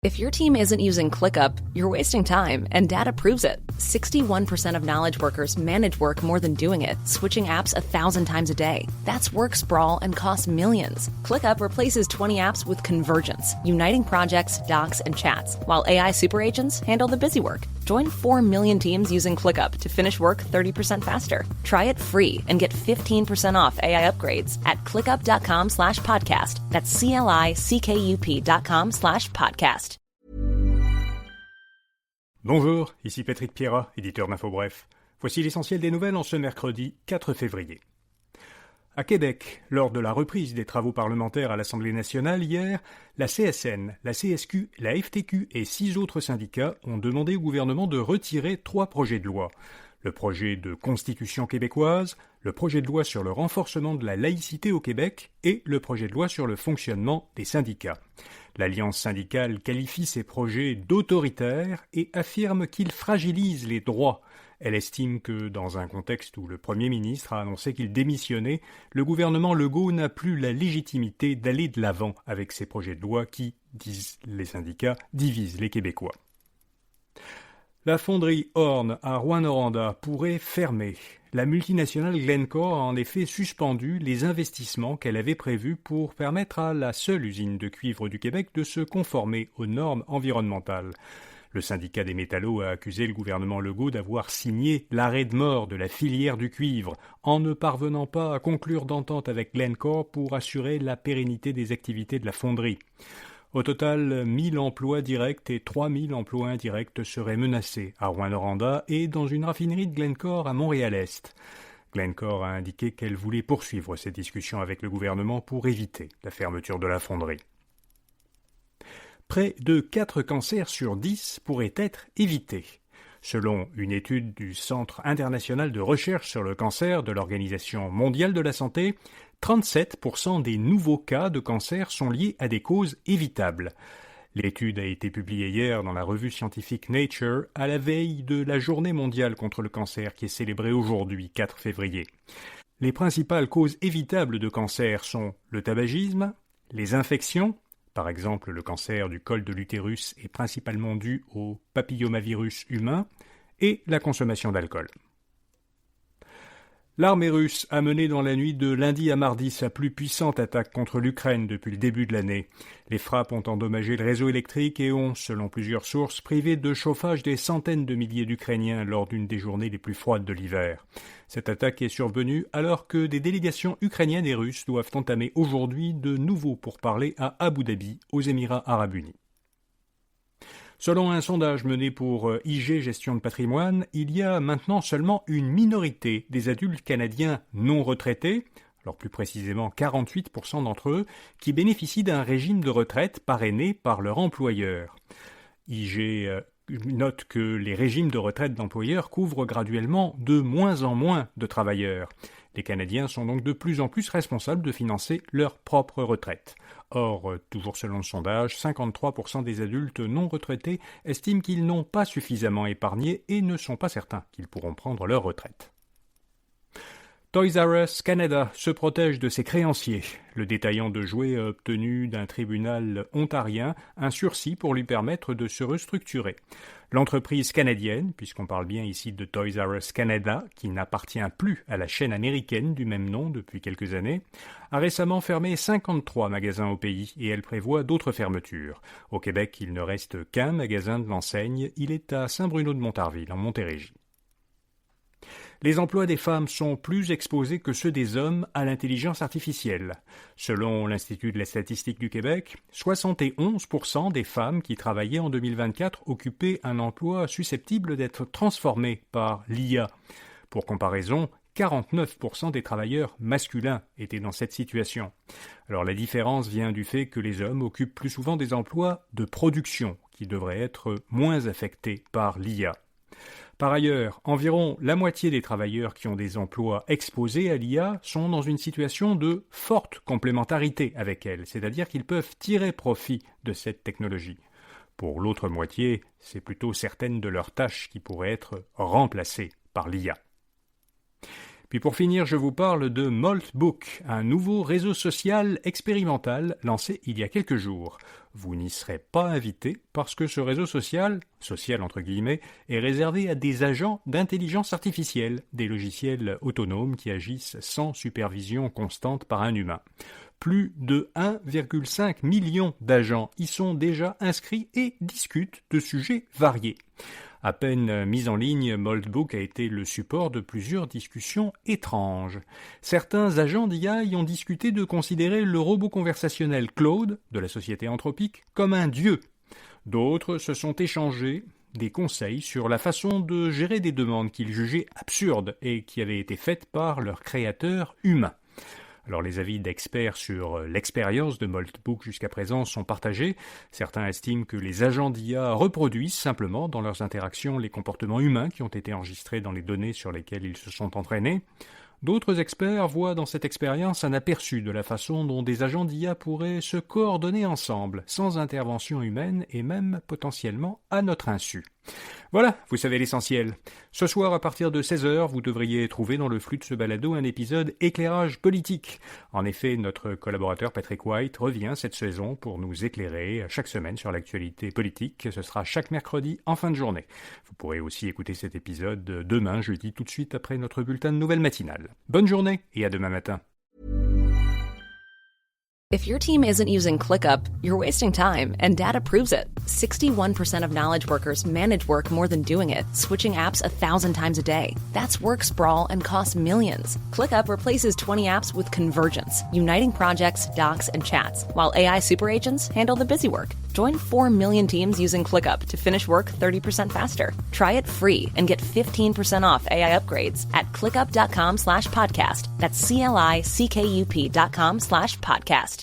If your team isn't using ClickUp, you're wasting time, and data proves it. 61% of knowledge workers manage work more than doing it, switching apps 1,000 times a day. That's work sprawl and costs millions. ClickUp replaces 20 apps with Convergence, uniting projects, docs, and chats, while AI super agents handle the busy work. Join 4 million teams using ClickUp to finish work 30% faster. Try it free and get 15% off AI upgrades at clickup.com/podcast. That's CLICKUP.com/podcast. Bonjour, ici Patrick Pierrat, éditeur d'InfoBref. Voici l'essentiel des nouvelles en ce mercredi 4 février. À Québec, lors de la reprise des travaux parlementaires à l'Assemblée nationale hier, la CSN, la CSQ, la FTQ et 6 autres syndicats ont demandé au gouvernement de retirer 3 projets de loi. Le projet de Constitution québécoise, le projet de loi sur le renforcement de la laïcité au Québec et le projet de loi sur le fonctionnement des syndicats. L'Alliance syndicale qualifie ces projets d'autoritaires et affirme qu'ils fragilisent les droits. Elle estime que, dans un contexte où le Premier ministre a annoncé qu'il démissionnait, le gouvernement Legault n'a plus la légitimité d'aller de l'avant avec ces projets de loi qui, disent les syndicats, divisent les Québécois. La fonderie Horn à Rouyn-Noranda pourrait fermer. La multinationale Glencore a en effet suspendu les investissements qu'elle avait prévus pour permettre à la seule usine de cuivre du Québec de se conformer aux normes environnementales. Le syndicat des métallos a accusé le gouvernement Legault d'avoir signé l'arrêt de mort de la filière du cuivre en ne parvenant pas à conclure d'entente avec Glencore pour assurer la pérennité des activités de la fonderie. Au total, 1000 emplois directs et 3000 emplois indirects seraient menacés à Rouyn-Noranda et dans une raffinerie de Glencore à Montréal-Est. Glencore a indiqué qu'elle voulait poursuivre ses discussions avec le gouvernement pour éviter la fermeture de la fonderie. Près de 4 cancers sur 10 pourraient être évités. Selon une étude du Centre international de recherche sur le cancer de l'Organisation mondiale de la santé, 37% des nouveaux cas de cancer sont liés à des causes évitables. L'étude a été publiée hier dans la revue scientifique Nature à la veille de la Journée mondiale contre le cancer qui est célébrée aujourd'hui, 4 février. Les principales causes évitables de cancer sont le tabagisme, les infections, par exemple le cancer du col de l'utérus est principalement dû au papillomavirus humain, et la consommation d'alcool. L'armée russe a mené dans la nuit de lundi à mardi sa plus puissante attaque contre l'Ukraine depuis le début de l'année. Les frappes ont endommagé le réseau électrique et ont, selon plusieurs sources, privé de chauffage des centaines de milliers d'Ukrainiens lors d'une des journées les plus froides de l'hiver. Cette attaque est survenue alors que des délégations ukrainiennes et russes doivent entamer aujourd'hui de nouveaux pourparlers à Abu Dhabi, aux Émirats arabes unis. Selon un sondage mené pour IG Gestion de patrimoine, il y a maintenant seulement une minorité des adultes canadiens non retraités, alors plus précisément 48% d'entre eux, qui bénéficient d'un régime de retraite parrainé par leur employeur. IG note que les régimes de retraite d'employeurs couvrent graduellement de moins en moins de travailleurs. Les Canadiens sont donc de plus en plus responsables de financer leur propre retraite. Or, toujours selon le sondage, 53% des adultes non retraités estiment qu'ils n'ont pas suffisamment épargné et ne sont pas certains qu'ils pourront prendre leur retraite. Toys R Us Canada se protège de ses créanciers. Le détaillant de jouets a obtenu d'un tribunal ontarien un sursis pour lui permettre de se restructurer. L'entreprise canadienne, puisqu'on parle bien ici de Toys R Us Canada, qui n'appartient plus à la chaîne américaine du même nom depuis quelques années, a récemment fermé 53 magasins au pays et elle prévoit d'autres fermetures. Au Québec, il ne reste qu'un magasin de l'enseigne, il est à Saint-Bruno-de-Montarville, en Montérégie. Les emplois des femmes sont plus exposés que ceux des hommes à l'intelligence artificielle. Selon l'Institut de la statistique du Québec, 71% des femmes qui travaillaient en 2024 occupaient un emploi susceptible d'être transformé par l'IA. Pour comparaison, 49% des travailleurs masculins étaient dans cette situation. Alors la différence vient du fait que les hommes occupent plus souvent des emplois de production qui devraient être moins affectés par l'IA. Par ailleurs, environ la moitié des travailleurs qui ont des emplois exposés à l'IA sont dans une situation de forte complémentarité avec elle, c'est-à-dire qu'ils peuvent tirer profit de cette technologie. Pour l'autre moitié, c'est plutôt certaines de leurs tâches qui pourraient être remplacées par l'IA. Puis pour finir, je vous parle de Maltbook, un nouveau réseau social expérimental lancé il y a quelques jours. Vous n'y serez pas invité parce que ce réseau social entre guillemets, est réservé à des agents d'intelligence artificielle, des logiciels autonomes qui agissent sans supervision constante par un humain. Plus de 1,5 million d'agents y sont déjà inscrits et discutent de sujets variés. À peine mise en ligne, Maltbook a été le support de plusieurs discussions étranges. Certains agents d'IA y ont discuté de considérer le robot conversationnel Claude, de la société Anthropic, comme un dieu. D'autres se sont échangés des conseils sur la façon de gérer des demandes qu'ils jugeaient absurdes et qui avaient été faites par leur créateur humain. Alors les avis d'experts sur l'expérience de Maltbook jusqu'à présent sont partagés. Certains estiment que les agents d'IA reproduisent simplement dans leurs interactions les comportements humains qui ont été enregistrés dans les données sur lesquelles ils se sont entraînés. D'autres experts voient dans cette expérience un aperçu de la façon dont des agents d'IA pourraient se coordonner ensemble, sans intervention humaine et même potentiellement à notre insu. Voilà, vous savez l'essentiel. Ce soir, à partir de 16h, vous devriez trouver dans le flux de ce balado un épisode éclairage politique. En effet, notre collaborateur Patrick White revient cette saison pour nous éclairer chaque semaine sur l'actualité politique. Ce sera chaque mercredi en fin de journée. Vous pourrez aussi écouter cet épisode demain, jeudi, tout de suite après notre bulletin de nouvelles matinales. Bonne journée et à demain matin. If your team isn't using ClickUp, you're wasting time, and data proves it. 61% of knowledge workers manage work more than doing it, switching apps 1,000 times a day. That's work sprawl and costs millions. ClickUp replaces 20 apps with Convergence, uniting projects, docs, and chats, while AI super agents handle the busy work. Join 4 million teams using ClickUp to finish work 30% faster. Try it free and get 15% off AI upgrades at clickup.com/podcast. That's CLICKUP.com/podcast.